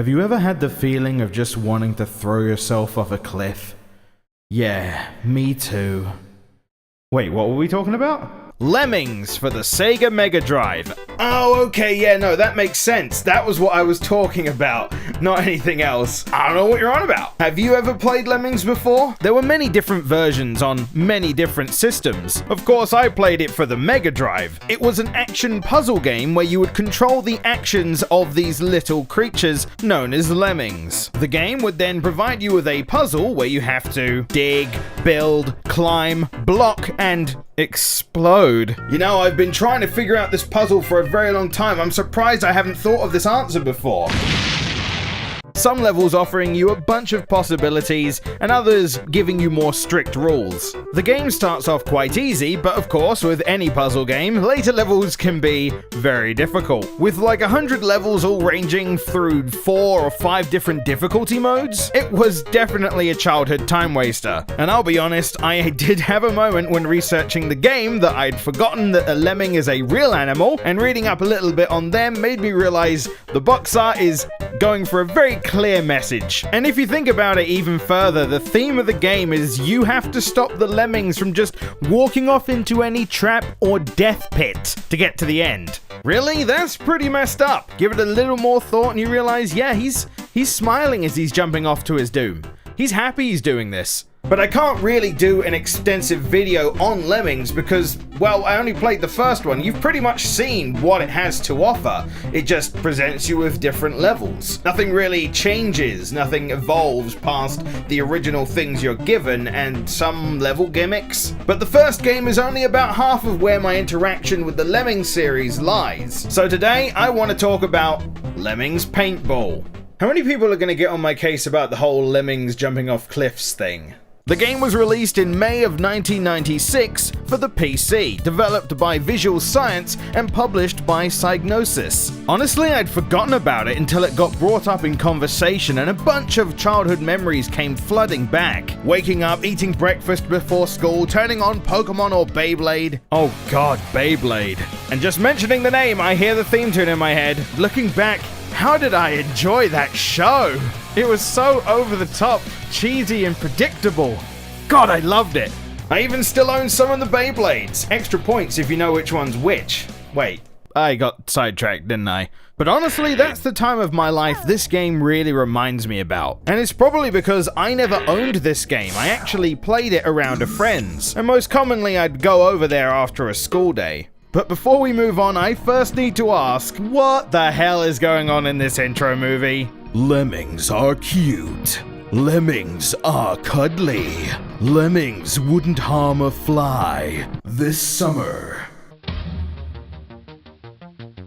Have you ever had the feeling of just wanting to throw yourself off a cliff? Yeah, me too. Wait, what were we talking about? Lemmings for the Sega Mega Drive. Oh, okay, yeah, no, that makes sense. That was what I was talking about, not anything else. I don't know what you're on about. Have you ever played Lemmings before? There were many different versions on many different systems. Of course, I played it for the Mega Drive. It was an action puzzle game where you would control the actions of these little creatures known as lemmings. The game would then provide you with a puzzle where you have to dig, build, climb, block, and explode. You know, I've been trying to figure out this puzzle for a very long time. I'm surprised I haven't thought of this answer before. Some levels offering you a bunch of possibilities, and others giving you more strict rules. The game starts off quite easy, but of course, with any puzzle game, later levels can be very difficult. With like 100 levels all ranging through 4 or 5 different difficulty modes, it was definitely a childhood time waster. And I'll be honest, I did have a moment when researching the game that I'd forgotten that a lemming is a real animal, and reading up a little bit on them made me realize the box art is going for a very clear message. And if you think about it even further, the theme of the game is you have to stop the lemmings from just walking off into any trap or death pit to get to the end. Really? That's pretty messed up. Give it a little more thought and you realize, yeah, he's smiling as he's jumping off to his doom. He's happy he's doing this. But I can't really do an extensive video on Lemmings because, well, I only played the first one. You've pretty much seen what it has to offer. It just presents you with different levels. Nothing really changes, nothing evolves past the original things you're given and some level gimmicks. But the first game is only about half of where my interaction with the Lemmings series lies. So today, I want to talk about Lemmings Paintball. How many people are going to get on my case about the whole lemmings jumping off cliffs thing? The game was released in May of 1996 for the PC, developed by Visual Science and published by Psygnosis. Honestly, I'd forgotten about it until it got brought up in conversation and a bunch of childhood memories came flooding back. Waking up, eating breakfast before school, turning on Pokemon or Beyblade. Oh god, Beyblade. And just mentioning the name, I hear the theme tune in my head. Looking back, how did I enjoy that show? It was so over the top, cheesy and predictable. God, I loved it. I even still own some of the Beyblades. Extra points if you know which one's which. Wait, I got sidetracked, didn't I? But honestly, that's the time of my life this game really reminds me about. And it's probably because I never owned this game. I actually played it around a friend's. And most commonly, I'd go over there after a school day. But before we move on, I first need to ask, what the hell is going on in this intro movie? Lemmings are cute. Lemmings are cuddly. Lemmings wouldn't harm a fly. This summer.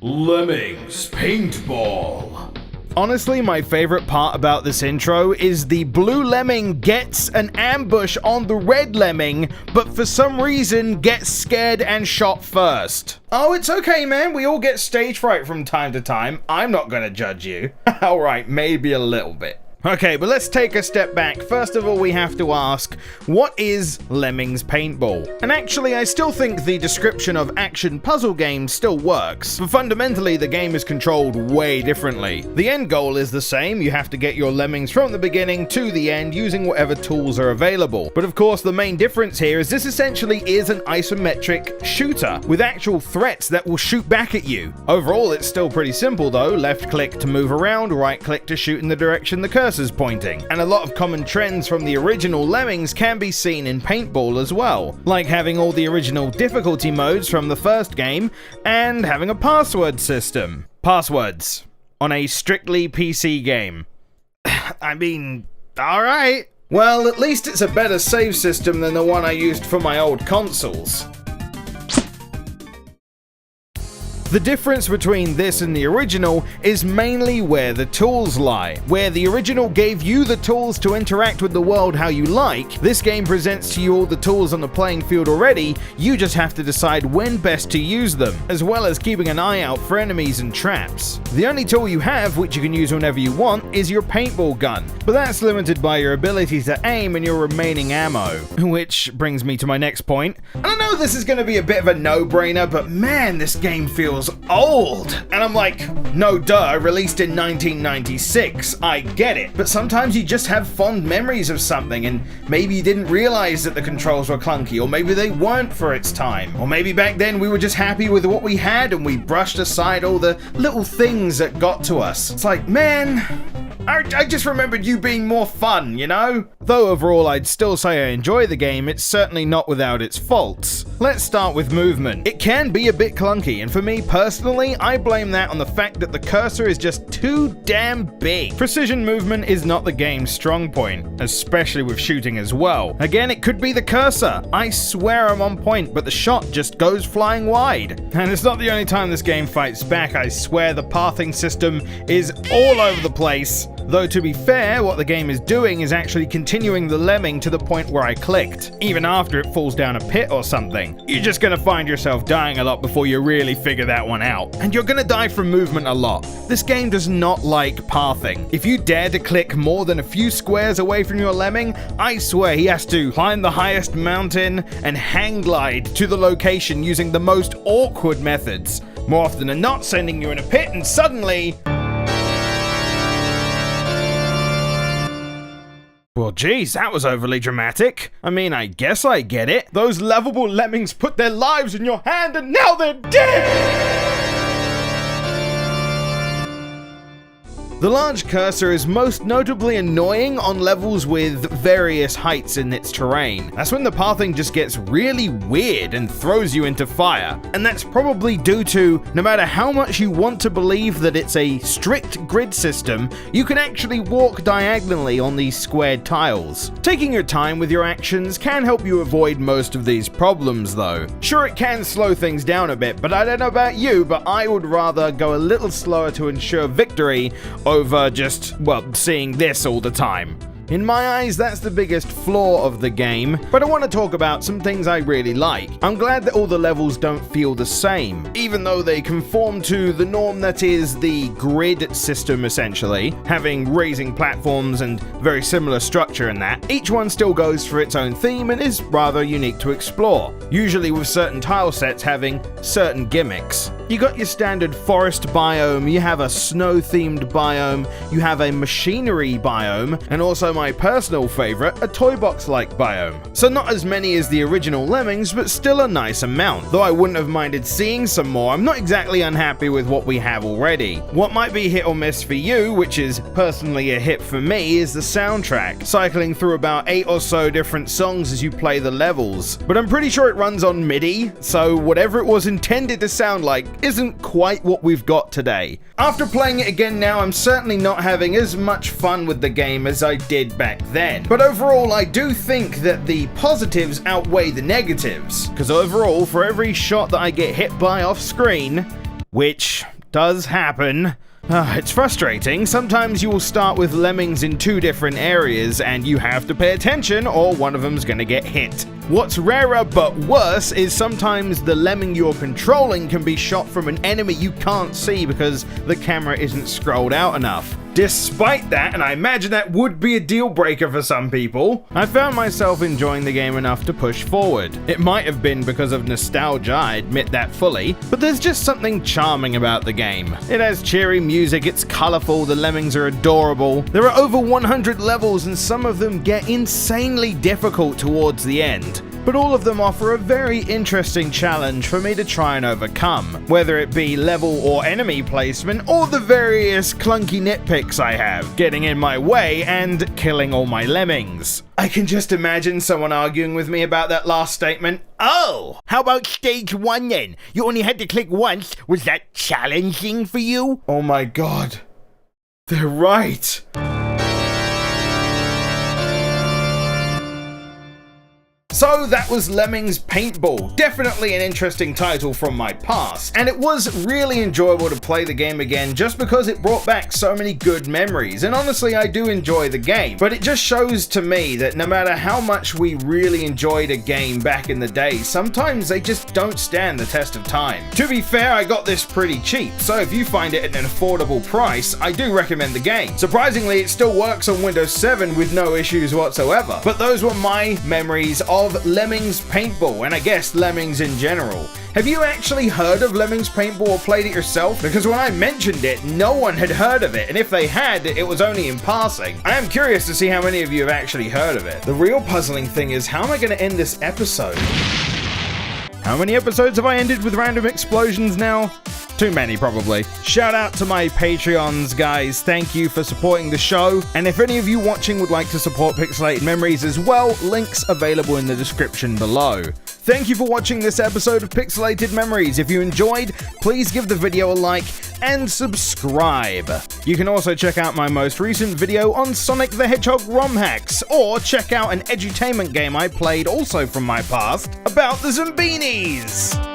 Lemmings Paintball. Honestly, my favorite part about this intro is the blue lemming gets an ambush on the red lemming, but for some reason gets scared and shot first. Oh, it's okay, man. We all get stage fright from time to time. I'm not gonna judge you. Alright, maybe a little bit. Okay, but let's take a step back. First of all, we have to ask, what is Lemmings Paintball? And actually, I still think the description of action puzzle game still works, but fundamentally, the game is controlled way differently. The end goal is the same. You have to get your lemmings from the beginning to the end using whatever tools are available. But of course, the main difference here is this essentially is an isometric shooter with actual threats that will shoot back at you. Overall, it's still pretty simple though. Left click to move around, right click to shoot in the direction the cursor is pointing, and a lot of common trends from the original Lemmings can be seen in Paintball as well, like having all the original difficulty modes from the first game and having a password system. Passwords on a strictly PC game. I mean, alright. Well, at least it's a better save system than the one I used for my old consoles. The difference between this and the original is mainly where the tools lie. Where the original gave you the tools to interact with the world how you like, this game presents to you all the tools on the playing field already, you just have to decide when best to use them, as well as keeping an eye out for enemies and traps. The only tool you have, which you can use whenever you want, is your paintball gun, but that's limited by your ability to aim and your remaining ammo. Which brings me to my next point. And I know this is going to be a bit of a no-brainer, but man, this game feels feels old. And I'm like, no duh, released in 1996, I get it. But sometimes you just have fond memories of something, and maybe you didn't realize that the controls were clunky, or maybe they weren't for its time. Or maybe back then we were just happy with what we had and we brushed aside all the little things that got to us. It's like, man, I just remembered you being more fun, you know? Though overall I'd still say I enjoy the game, it's certainly not without its faults. Let's start with movement. It can be a bit clunky, and for me personally, I blame that on the fact that the cursor is just too damn big. Precision movement is not the game's strong point, especially with shooting as well. Again, it could be the cursor. I swear I'm on point, but the shot just goes flying wide. And it's not the only time this game fights back. I swear the pathing system is all over the place. Though to be fair, what the game is doing is actually continuing the lemming to the point where I clicked, even after it falls down a pit or something. You're just gonna find yourself dying a lot before you really figure that one out. And you're gonna die from movement a lot. This game does not like pathing. If you dare to click more than a few squares away from your lemming, I swear he has to climb the highest mountain and hang glide to the location using the most awkward methods. More often than not, sending you in a pit and suddenly... Well, geez, that was overly dramatic. I mean, I guess I get it. Those lovable lemmings put their lives in your hand and now they're dead! The large cursor is most notably annoying on levels with various heights in its terrain. That's when the pathing just gets really weird and throws you into fire. And that's probably due to, no matter how much you want to believe that it's a strict grid system, you can actually walk diagonally on these squared tiles. Taking your time with your actions can help you avoid most of these problems though. Sure, it can slow things down a bit, but I don't know about you, but I would rather go a little slower to ensure victory over just, well, seeing this all the time. In my eyes, that's the biggest flaw of the game, but I want to talk about some things I really like. I'm glad that all the levels don't feel the same, even though they conform to the norm that is the grid system essentially, having raising platforms and very similar structure in that. Each one still goes for its own theme and is rather unique to explore, usually with certain tile sets having certain gimmicks. You got your standard forest biome, you have a snow-themed biome, you have a machinery biome, and also my personal favourite, a toy box-like biome. So not as many as the original Lemmings, but still a nice amount. Though I wouldn't have minded seeing some more, I'm not exactly unhappy with what we have already. What might be hit or miss for you, which is personally a hit for me, is the soundtrack, cycling through about 8 or so different songs as you play the levels. But I'm pretty sure it runs on MIDI, so whatever it was intended to sound like isn't quite what we've got today. After playing it again now, I'm certainly not having as much fun with the game as I did back then. But overall, I do think that the positives outweigh the negatives. Because overall, for every shot that I get hit by off screen, which does happen, it's frustrating. Sometimes you will start with lemmings in 2 different areas and you have to pay attention or one of them's gonna get hit. What's rarer but worse is sometimes the lemming you're controlling can be shot from an enemy you can't see because the camera isn't scrolled out enough. Despite that, and I imagine that would be a deal breaker for some people, I found myself enjoying the game enough to push forward. It might have been because of nostalgia, I admit that fully, but there's just something charming about the game. It has cheery music, it's colourful, the lemmings are adorable. There are over 100 levels and some of them get insanely difficult towards the end. But all of them offer a very interesting challenge for me to try and overcome, whether it be level or enemy placement, or the various clunky nitpicks I have, getting in my way and killing all my lemmings. I can just imagine someone arguing with me about that last statement. Oh, how about stage 1 then? You only had to click once. Was that challenging for you? Oh my god. They're right. So that was Lemmings Paintball, definitely an interesting title from my past, and it was really enjoyable to play the game again just because it brought back so many good memories, and honestly I do enjoy the game, but it just shows to me that no matter how much we really enjoyed a game back in the day, sometimes they just don't stand the test of time. To be fair, I got this pretty cheap, so if you find it at an affordable price, I do recommend the game. Surprisingly, it still works on Windows 7 with no issues whatsoever, but those were my memories of of Lemmings Paintball, and I guess Lemmings in general. Have you actually heard of Lemmings Paintball or played it yourself? Because when I mentioned it, no one had heard of it, and if they had, it was only in passing. I am curious to see how many of you have actually heard of it. The real puzzling thing is, how am I going to end this episode? How many episodes have I ended with random explosions now? Too many, probably. Shout out to my Patreons, guys. Thank you for supporting the show. And if any of you watching would like to support Pixelated Memories as well, links available in the description below. Thank you for watching this episode of Pixelated Memories. If you enjoyed, please give the video a like and subscribe. You can also check out my most recent video on Sonic the Hedgehog ROM hacks, or check out an edutainment game I played also from my past about the Zombinis.